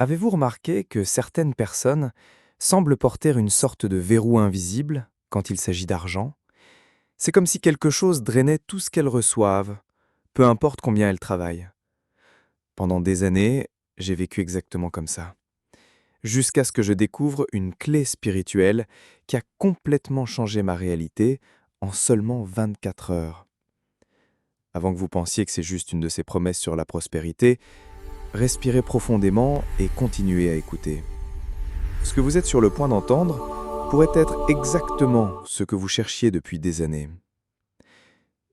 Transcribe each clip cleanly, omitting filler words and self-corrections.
Avez-vous remarqué que certaines personnes semblent porter une sorte de verrou invisible quand il s'agit d'argent? C'est comme si quelque chose drainait tout ce qu'elles reçoivent, peu importe combien elles travaillent. Pendant des années, j'ai vécu exactement comme ça, jusqu'à ce que je découvre une clé spirituelle qui a complètement changé ma réalité en seulement 24 heures. Avant que vous pensiez que c'est juste une de ces promesses sur la prospérité, respirez profondément et continuez à écouter. Ce que vous êtes sur le point d'entendre pourrait être exactement ce que vous cherchiez depuis des années.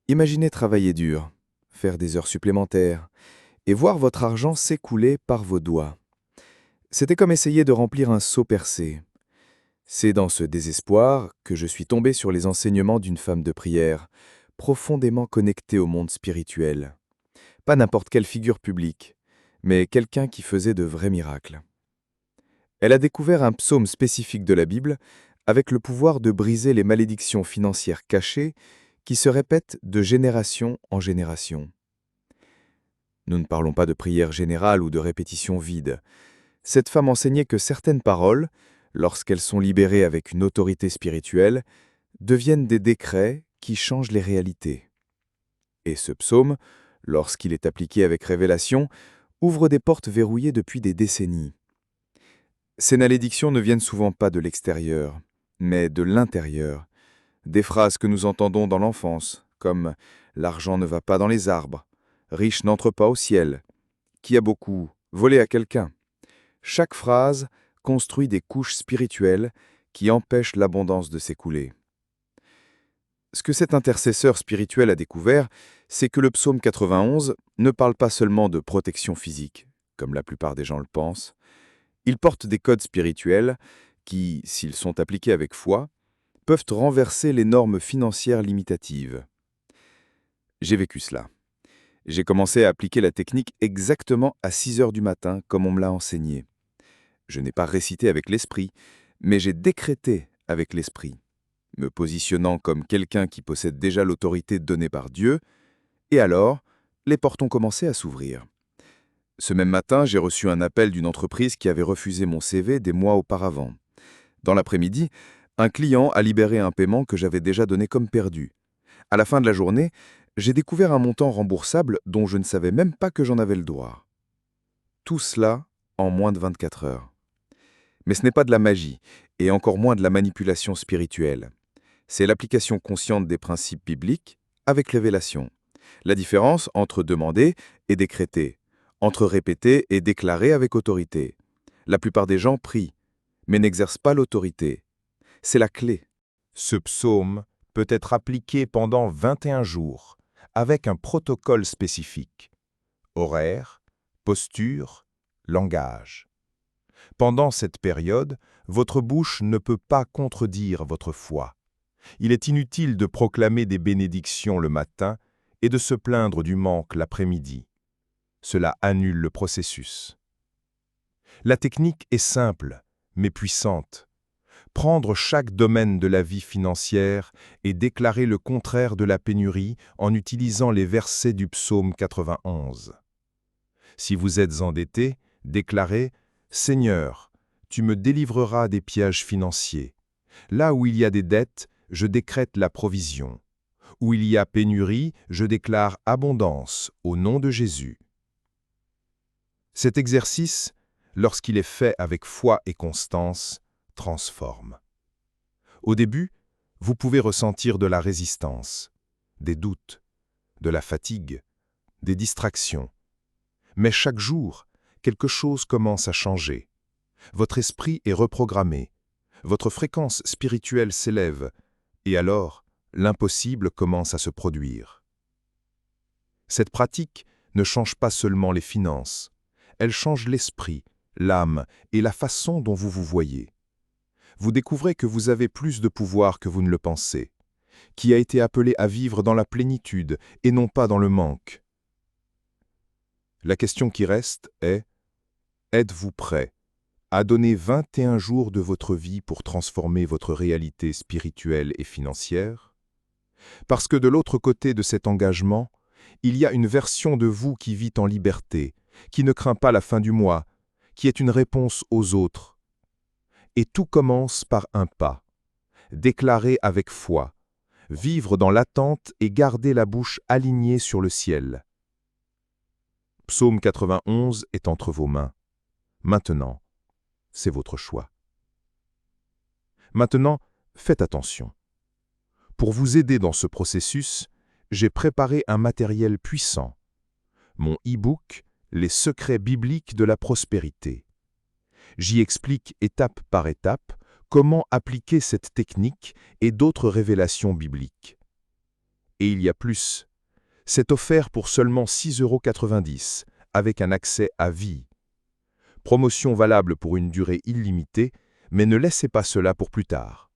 Imaginez travailler dur, faire des heures supplémentaires et voir votre argent s'écouler par vos doigts. C'était comme essayer de remplir un seau percé. C'est dans ce désespoir que je suis tombé sur les enseignements d'une femme de prière, profondément connectée au monde spirituel. Pas n'importe quelle figure publique, mais quelqu'un qui faisait de vrais miracles. Elle a découvert un psaume spécifique de la Bible avec le pouvoir de briser les malédictions financières cachées qui se répètent de génération en génération. Nous ne parlons pas de prière générale ou de répétition vide. Cette femme enseignait que certaines paroles, lorsqu'elles sont libérées avec une autorité spirituelle, deviennent des décrets qui changent les réalités. Et ce psaume, lorsqu'il est appliqué avec révélation, ouvre des portes verrouillées depuis des décennies. Ces malédictions ne viennent souvent pas de l'extérieur, mais de l'intérieur. Des phrases que nous entendons dans l'enfance, comme « l'argent ne va pas dans les arbres »,« riche n'entre pas au ciel »,« qui a beaucoup, volé à quelqu'un ». Chaque phrase construit des couches spirituelles qui empêchent l'abondance de s'écouler. Ce que cet intercesseur spirituel a découvert, c'est que le psaume 91 ne parle pas seulement de protection physique, comme la plupart des gens le pensent. Il porte des codes spirituels qui, s'ils sont appliqués avec foi, peuvent renverser les normes financières limitatives. J'ai vécu cela. J'ai commencé à appliquer la technique exactement à 6 heures du matin, comme on me l'a enseigné. Je n'ai pas récité avec l'esprit, mais j'ai décrété avec l'esprit, me positionnant comme quelqu'un qui possède déjà l'autorité donnée par Dieu, et alors, les portes ont commencé à s'ouvrir. Ce même matin, j'ai reçu un appel d'une entreprise qui avait refusé mon CV des mois auparavant. Dans l'après-midi, un client a libéré un paiement que j'avais déjà donné comme perdu. À la fin de la journée, j'ai découvert un montant remboursable dont je ne savais même pas que j'en avais le droit. Tout cela en moins de 24 heures. Mais ce n'est pas de la magie, et encore moins de la manipulation spirituelle. C'est l'application consciente des principes bibliques avec révélation. La différence entre demander et décréter, entre répéter et déclarer avec autorité. La plupart des gens prient, mais n'exercent pas l'autorité. C'est la clé. Ce psaume peut être appliqué pendant 21 jours, avec un protocole spécifique. Horaire, posture, langage. Pendant cette période, votre bouche ne peut pas contredire votre foi. Il est inutile de proclamer des bénédictions le matin et de se plaindre du manque l'après-midi. Cela annule le processus. La technique est simple, mais puissante. Prendre chaque domaine de la vie financière et déclarer le contraire de la pénurie en utilisant les versets du psaume 91. Si vous êtes endetté, déclarez « Seigneur, tu me délivreras des pièges financiers. Là où il y a des dettes, je décrète la provision. Où il y a pénurie, je déclare abondance au nom de Jésus. » Cet exercice, lorsqu'il est fait avec foi et constance, transforme. Au début, vous pouvez ressentir de la résistance, des doutes, de la fatigue, des distractions. Mais chaque jour, quelque chose commence à changer. Votre esprit est reprogrammé, votre fréquence spirituelle s'élève, et alors, l'impossible commence à se produire. Cette pratique ne change pas seulement les finances, elle change l'esprit, l'âme et la façon dont vous vous voyez. Vous découvrez que vous avez plus de pouvoir que vous ne le pensez, qui a été appelé à vivre dans la plénitude et non pas dans le manque. La question qui reste est, êtes-vous prêt à donner 21 jours de votre vie pour transformer votre réalité spirituelle et financière? Parce que de l'autre côté de cet engagement, il y a une version de vous qui vit en liberté, qui ne craint pas la fin du mois, qui est une réponse aux autres. Et tout commence par un pas. Déclarer avec foi, vivre dans l'attente et garder la bouche alignée sur le ciel. Psaume 91 est entre vos mains. Maintenant, c'est votre choix. Maintenant, faites attention. Pour vous aider dans ce processus, j'ai préparé un matériel puissant. Mon e-book « Les secrets bibliques de la prospérité ». J'y explique étape par étape comment appliquer cette technique et d'autres révélations bibliques. Et il y a plus. C'est offert pour seulement 6,90 € avec un accès à vie. Promotion valable pour une durée illimitée, mais ne laissez pas cela pour plus tard.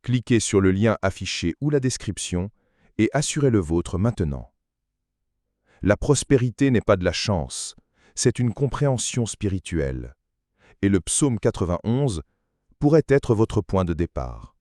Cliquez sur le lien affiché ou la description et assurez le vôtre maintenant. La prospérité n'est pas de la chance, c'est une compréhension spirituelle. Et le psaume 91 pourrait être votre point de départ.